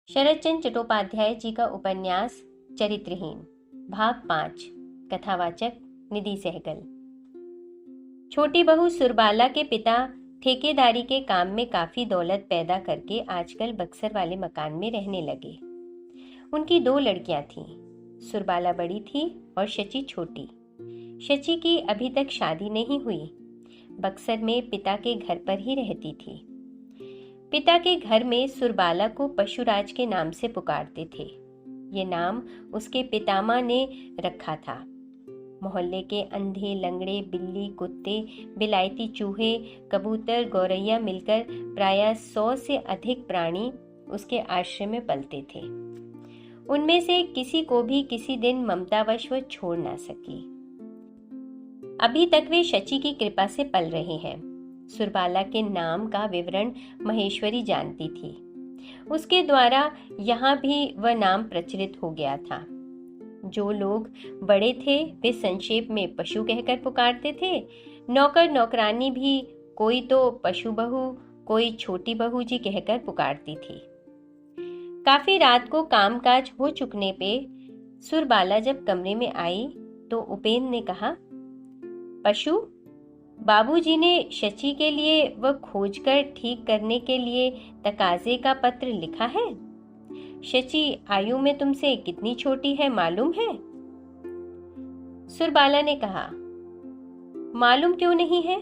शरदचंद्र चट्टोपाध्याय जी का उपन्यास चरित्रहीन भाग 5। कथावाचक निधि सहगल। छोटी बहू सुरबाला के पिता ठेकेदारी के काम में काफी दौलत पैदा करके आजकल बक्सर वाले मकान में रहने लगे। उनकी 2 लड़कियां थीं। सुरबाला बड़ी थी और शची छोटी। शची की अभी तक शादी नहीं हुई। बक्सर में पिता के घर पर ही रहती थी। पिता के घर में सुरबाला को पशुराज के नाम से पुकारते थे। ये नाम उसके पितामह ने रखा था। मोहल्ले के अंधे लंगड़े, बिल्ली, कुत्ते, बिलायती चूहे, कबूतर, गौरैया मिलकर प्रायः 100 से अधिक प्राणी उसके आश्रय में पलते थे। उनमें से किसी को भी किसी दिन ममतावश वो छोड़ ना सकी। अभी तक वे शची की कृपा से पल रहे हैं। सुरबाला के नाम का विवरण महेश्वरी जानती थी। उसके द्वारा यहाँ भी वह नाम प्रचलित हो गया था। जो लोग बड़े थे वे संक्षेप में पशु कहकर पुकारते थे। नौकर नौकरानी भी कोई तो पशु बहू, कोई छोटी बहू जी कहकर पुकारती थी। काफी रात को कामकाज हो चुकने पे सुरबाला जब कमरे में आई तो उपेंद्र ने कहा, पशु, बाबूजी ने शची के लिए वह खोजकर ठीक करने के लिए तकाजे का पत्र लिखा है। शची आयु में तुमसे कितनी छोटी है मालूम है? सुरबाला ने कहा, मालूम क्यों नहीं है?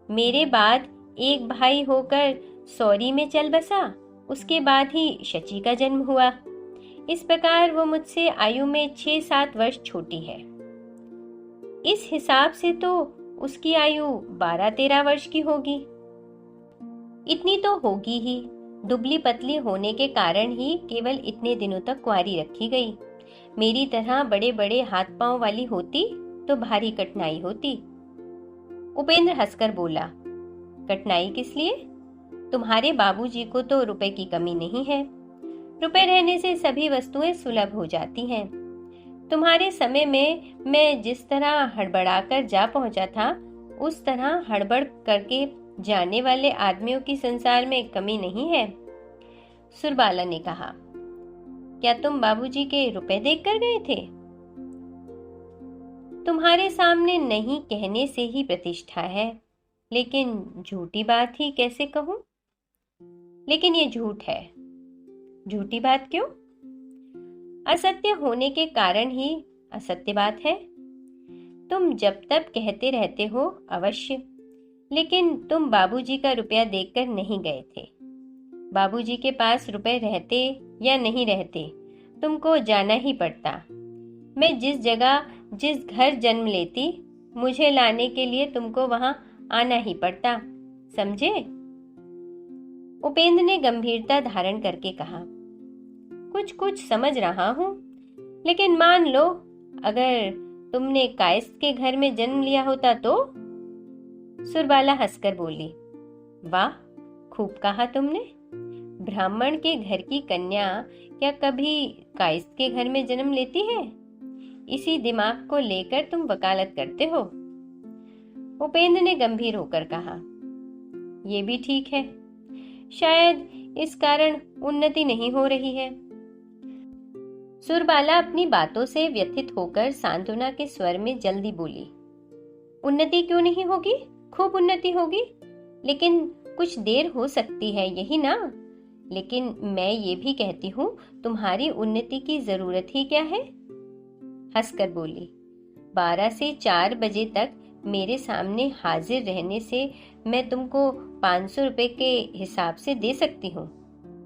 मेरे बाद एक भाई होकर सौरी में चल बसा, उसके बाद ही शची का जन्म हुआ। इस प्रकार वो मुझसे आयु में 6-7 वर्ष छोटी है। इस हिसाब से तो उसकी आयु 12-13 वर्ष की होगी। इतनी तो होगी ही। दुबली पतली होने के कारण ही केवल इतने दिनों तक कुंवारी रखी गई। मेरी तरह बड़े बड़े हाथ पांव वाली होती तो भारी कठिनाई होती। उपेंद्र हंसकर बोला, कठिनाई किस लिए? तुम्हारे बाबूजी को तो रुपए की कमी नहीं है। रुपए रहने से सभी वस्तुएं सुलभ हो जाती हैं। तुम्हारे समय में मैं जिस तरह हड़बड़ाकर जा पहुंचा था, उस तरह हड़बड़ करके जाने वाले आदमियों की संसार में कमी नहीं है। सुरबाला ने कहा, क्या तुम बाबूजी के रुपए देखकर गए थे? तुम्हारे सामने नहीं कहने से ही प्रतिष्ठा है, लेकिन झूठी बात ही कैसे कहूं? लेकिन ये झूठ है। झूठी बात क्यों? असत्य होने के कारण ही असत्य बात है। तुम जब तब कहते रहते हो अवश्य, लेकिन तुम बाबूजी का रुपया देखकर नहीं गए थे। बाबूजी के पास रुपए रहते या नहीं रहते, तुमको जाना ही पड़ता। मैं जिस जगह जिस घर जन्म लेती, मुझे लाने के लिए तुमको वहां आना ही पड़ता। समझे? उपेंद्र ने गंभीरता धारण करके कहा, कुछ कुछ समझ रहा हूं, लेकिन मान लो अगर तुमने कायस्थ के घर में जन्म लिया होता तो? सुरबाला हंसकर बोली, वाह, खूब कहा तुमने। ब्राह्मण के घर की कन्या क्या कभी कायस्थ के घर में जन्म लेती है? इसी दिमाग को लेकर तुम वकालत करते हो। उपेंद्र ने गंभीर होकर कहा, यह भी ठीक है। शायद इस कारण उन्नति नहीं हो रही है। सुरबाला अपनी बातों से व्यथित होकर सांत्वना के स्वर में जल्दी बोली, उन्नति क्यों नहीं होगी? खूब उन्नति होगी, लेकिन कुछ देर हो सकती है, यही ना? लेकिन मैं ये भी कहती हूँ, तुम्हारी उन्नति की जरूरत ही क्या है? हंसकर बोली, 12 से 4 बजे तक मेरे सामने हाजिर रहने से मैं तुमको 500 रुपए के हिसाब से दे सकती हूँ।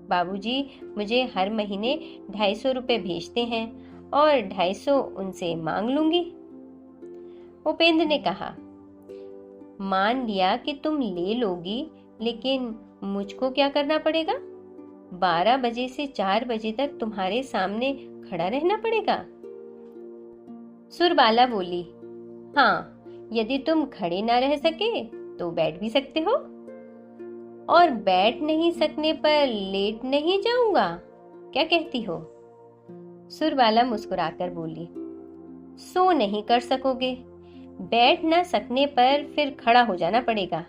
बाबूजी मुझे हर महीने 250 रुपए भेजते हैं और 250 उनसे मांग लूंगी। उपेंद्र ने कहा, मान लिया कि तुम ले लोगी, लेकिन मुझको क्या करना पड़ेगा? 12 बजे से 4 बजे तक तुम्हारे सामने खड़ा रहना पड़ेगा? सुरबाला बोली, हाँ, यदि तुम खड़े ना रह सके तो बैठ भी सकते हो, और बैठ नहीं सकने पर लेट नहीं जाऊंगा, क्या कहती हो? सुरबाला मुस्कुराकर बोली, सो नहीं कर सकोगे। बैठ ना सकने पर फिर खड़ा हो जाना पड़ेगा।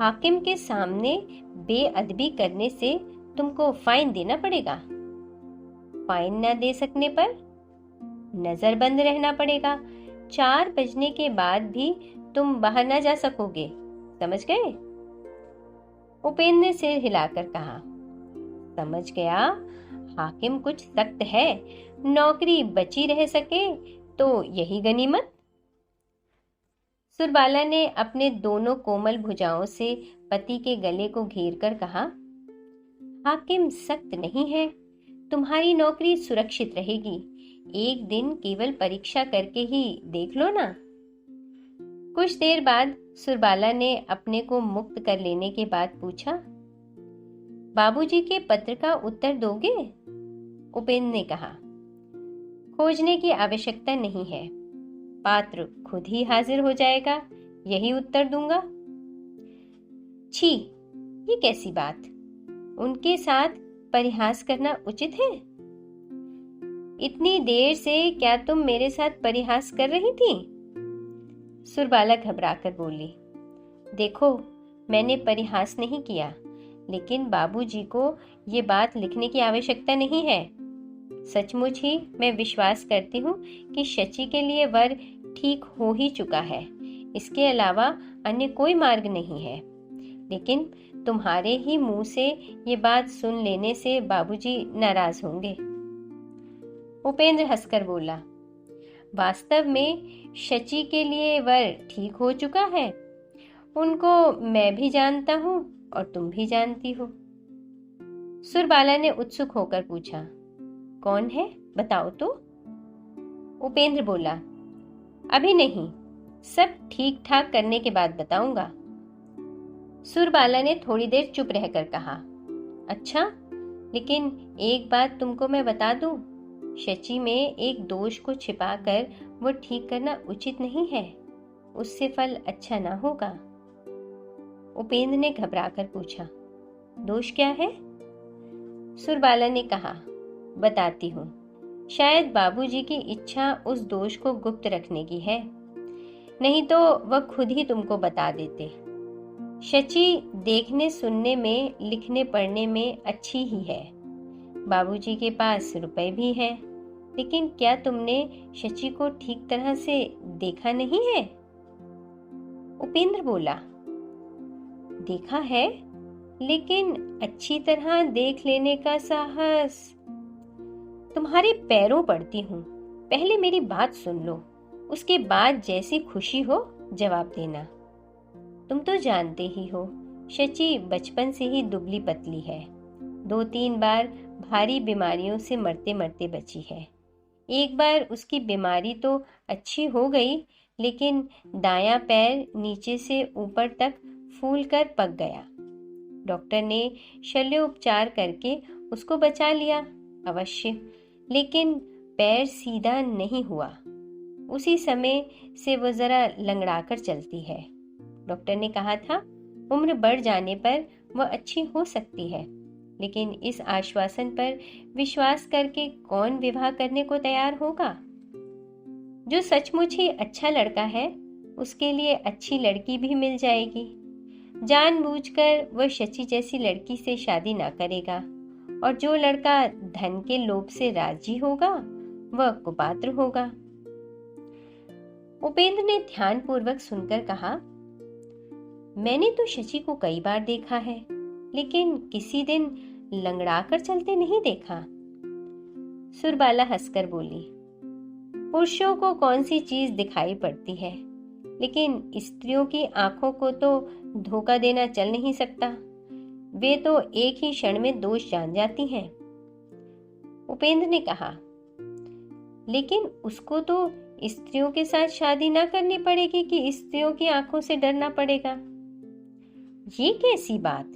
हाकिम के सामने बेअदबी करने से तुमको फाइन देना पड़ेगा। फाइन न दे सकने पर नजरबंद रहना पड़ेगा। 4 बजने के बाद भी तुम बाहर ना जा सकोगे, समझ गए? उपेंद्र ने सिर हिलाकर कहा, समझ गया। हाकिम कुछ सख्त है, नौकरी बची रह सके तो यही गनीमत। सुरबाला ने अपने दोनों कोमल भुजाओं से पति के गले को घेरकर कहा, हाकिम सख्त नहीं है, तुम्हारी नौकरी सुरक्षित रहेगी। एक दिन केवल परीक्षा करके ही देख लो ना। कुछ देर बाद सुरबाला ने अपने को मुक्त कर लेने के बाद पूछा, बाबूजी के पत्र का उत्तर दोगे? उपेंद्र ने कहा, खोजने की आवश्यकता नहीं है, पात्र खुद ही हाजिर हो जाएगा, यही उत्तर दूंगा। छी, ये कैसी बात? उनके साथ परिहास करना उचित है? इतनी देर से क्या तुम मेरे साथ परिहास कर रही थी? सुरबाला घबराकर बोली, देखो, मैंने परिहास नहीं किया, लेकिन बाबूजी को ये बात लिखने की आवश्यकता नहीं है। सचमुच ही मैं विश्वास करती हूँ कि शची के लिए वर ठीक हो ही चुका है। इसके अलावा अन्य कोई मार्ग नहीं है। लेकिन तुम्हारे ही मुंह से ये बात सुन लेने से बाबूजी नाराज होंगे। उपेंद्र हंसकर बोला, वास्तव में शची के लिए वर ठीक हो चुका है। उनको मैं भी जानता हूँ और तुम भी जानती हो। सुरबाला ने उत्सुक होकर पूछा, कौन है, बताओ तो। उपेंद्र बोला, अभी नहीं, सब ठीक ठाक करने के बाद बताऊंगा। सुरबाला ने थोड़ी देर चुप रहकर कहा, अच्छा, लेकिन एक बात तुमको मैं बता दूं, शची में एक दोष को छिपाकर वो ठीक करना उचित नहीं है, उससे फल अच्छा ना होगा। उपेंद्र ने घबराकर पूछा, दोष क्या है? सुरबाला ने कहा, बताती हूँ। शायद बाबूजी की इच्छा उस दोष को गुप्त रखने की है, नहीं तो वह खुद ही तुमको बता देते। शची देखने सुनने में, लिखने पढ़ने में अच्छी ही है। बाबूजी के पास रुपए भी हैं, लेकिन क्या तुमने शची को ठीक तरह से देखा नहीं है? उपेंद्र बोला, देखा है, लेकिन अच्छी तरह देख लेने का साहस। तुम्हारे पैरों पड़ती हूँ, पहले मेरी बात सुन लो, उसके बाद जैसी खुशी हो जवाब देना। तुम तो जानते ही हो, शची बचपन से ही दुबली पतली है। 2-3 बार भारी बीमारियों से मरते मरते बची है। एक बार उसकी बीमारी तो अच्छी हो गई, लेकिन दायां पैर नीचे से ऊपर तक फूल कर पक गया। डॉक्टर ने शल्य उपचार करके उसको बचा लिया अवश्य, लेकिन पैर सीधा नहीं हुआ। उसी समय से वो जरा लंगड़ाकर चलती है। डॉक्टर ने कहा था उम्र बढ़ जाने पर वह अच्छी हो सकती है, लेकिन इस आश्वासन पर विश्वास करके कौन विवाह करने को तैयार होगा? जो सचमुच ही अच्छा लड़का है, उसके लिए अच्छी लड़की भी मिल जाएगी। जानबूझकर वह शची जैसी लड़की से शादी ना करेगा, और जो लड़का धन के लोभ से राजी होगा वह कुपात्र होगा। उपेंद्र ने ध्यानपूर्वक सुनकर कहा, मैंने तो शची को कई बार देखा है, लेकिन किसी दिन लंगड़ाकर चलते नहीं देखा। सुरबाला हंसकर बोली, पुरुषों को कौन सी चीज दिखाई पड़ती है, लेकिन स्त्रियों की आंखों को तो धोखा देना चल नहीं सकता। वे तो एक ही क्षण में दोष जान जाती हैं। उपेंद्र ने कहा, लेकिन उसको तो स्त्रियों के साथ शादी ना करनी पड़ेगी कि स्त्रियों की आंखों से डरना पड़ेगा। ये कैसी बात?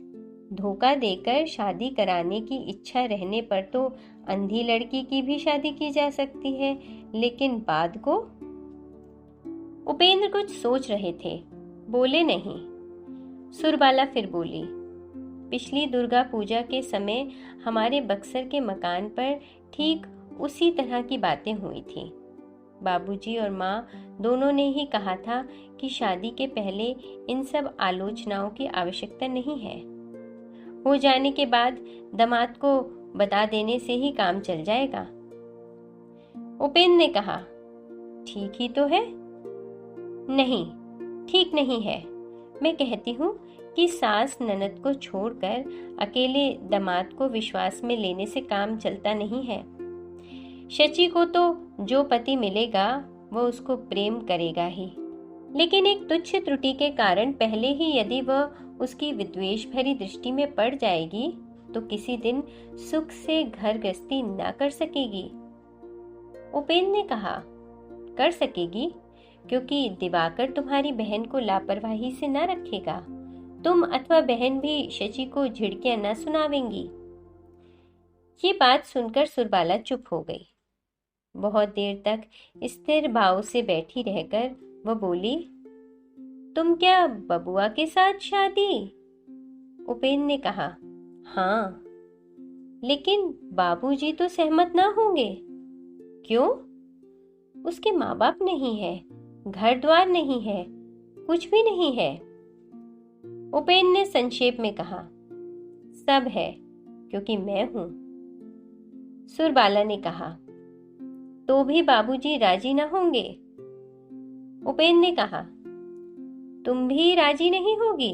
धोखा देकर शादी कराने की इच्छा रहने पर तो अंधी लड़की की भी शादी की जा सकती है, लेकिन बाद को? उपेंद्र कुछ सोच रहे थे, बोले नहीं। सुरबाला फिर बोली, पिछली दुर्गा पूजा के समय हमारे बक्सर के मकान पर ठीक उसी तरह की बातें हुई थी। बाबूजी और माँ दोनों ने ही कहा था कि शादी के पहले इन सब आलोचनाओं की आवश्यकता नहीं है। हो जाने के बाद दामाद को बता देने से ही काम चल जाएगा। उपेंद्र ने कहा, ठीक ही तो है। नहीं, ठीक नहीं है। मैं कहती हूँ कि सास ननद को छोड़कर अकेले दामाद को विश्वास में लेने से काम चलता नहीं है। शची को तो जो पति मिलेगा वो उसको प्रेम करेगा ही, लेकिन एक तुच्छ त्रुटि के कारण पहले ही यदि वह उसकी विद्वेष भरी दृष्टि में पड़ जाएगी तो किसी दिन सुख से घर गृहस्थी न कर सकेगी। उपेंद्र ने कहा, कर सकेगी, क्योंकि दिवाकर तुम्हारी बहन को लापरवाही से न रखेगा। तुम अथवा बहन भी शची को झिड़कियां न सुनावेंगी। ये बात सुनकर सुरबाला चुप हो गई। बहुत देर तक स्थिर भाव से बैठी रहकर वह बोली, तुम क्या बबुआ के साथ शादी? उपेंद्र ने कहा, हाँ, लेकिन बाबूजी तो सहमत ना होंगे। क्यों? उसके माँ बाप नहीं है, घर द्वार नहीं है, कुछ भी नहीं है। उपेंद्र ने संक्षेप में कहा, सब है, क्योंकि मैं हूं। सुरबाला ने कहा, तो भी बाबूजी राजी न होंगे। उपेंद्र ने कहा, तुम भी राजी नहीं होगी?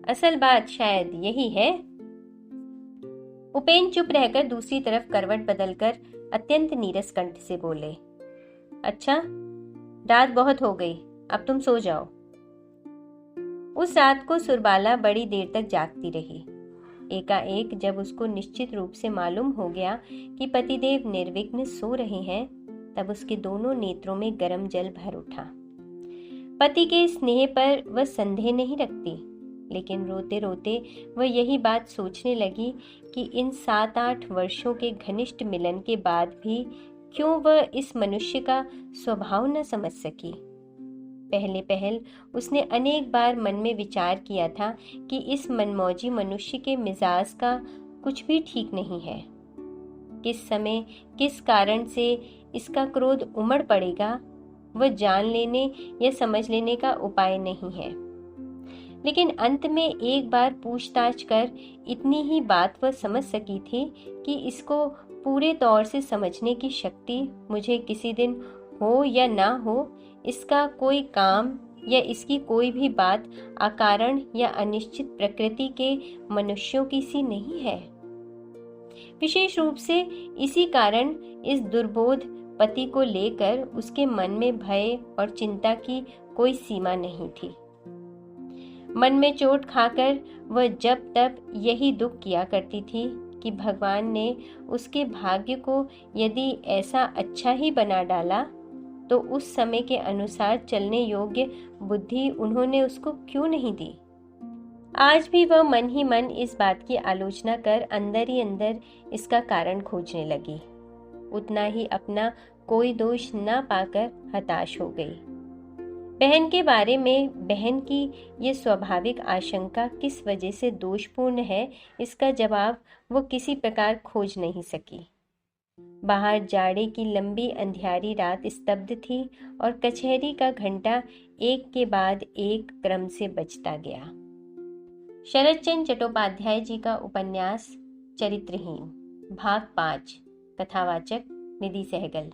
असल बात शायद यही है। उपेंद्र चुप रहकर दूसरी तरफ करवट बदलकर अत्यंत नीरस कंठ से बोले, अच्छा, रात बहुत हो गई, अब तुम सो जाओ। उस रात को सुरबाला बड़ी देर तक जागती रही। एकाएक जब उसको निश्चित रूप से मालूम हो गया कि पतिदेव निर्विघ्न सो रहे हैं, तब उसके दोनों नेत्रों में गर्म जल भर उठा। पति के स्नेह पर वह संदेह नहीं रखती, लेकिन रोते रोते वह यही बात सोचने लगी कि इन 7-8 वर्षों के घनिष्ठ मिलन के बाद भी क्यों वह इस मनुष्य का स्वभाव न समझ सकी। पहले पहल उसने अनेक बार मन में विचार किया था कि इस मनमौजी मनुष्य के मिजाज का कुछ भी ठीक नहीं है। किस समय किस कारण से इसका क्रोध उमड़ पड़ेगा वह जान लेने या समझ लेने का उपाय नहीं है, लेकिन अंत में एक बार पूछताछ कर इतनी ही बात वह समझ सकी थी कि इसको पूरे तौर से समझने की शक्ति मुझे किसी दिन हो या ना हो, इसका कोई काम या इसकी कोई भी बात अकारण या अनिश्चित प्रकृति के मनुष्यों की सी नहीं है। विशेष रूप से इसी कारण इस दुर्बोध पति को लेकर उसके मन में भय और चिंता की कोई सीमा नहीं थी। मन में चोट खाकर वह जब तब यही दुख किया करती थी कि भगवान ने उसके भाग्य को यदि ऐसा अच्छा ही बना डाला तो उस समय के अनुसार चलने योग्य बुद्धि उन्होंने उसको क्यों नहीं दी। आज भी वह मन ही मन इस बात की आलोचना कर अंदर ही अंदर इसका कारण खोजने लगी। उतना ही अपना कोई दोष न पाकर हताश हो गई। बहन के बारे में बहन की ये स्वाभाविक आशंका किस वजह से दोषपूर्ण है, इसका जवाब वो किसी प्रकार खोज नहीं सकी। बाहर जाड़े की लंबी अंधियारी रात स्तब्ध थी और कचहरी का घंटा एक के बाद एक क्रम से बजता गया। शरदचंद्र चट्टोपाध्याय जी का उपन्यास चरित्रहीन भाग 5। कथावाचक निधि सहगल।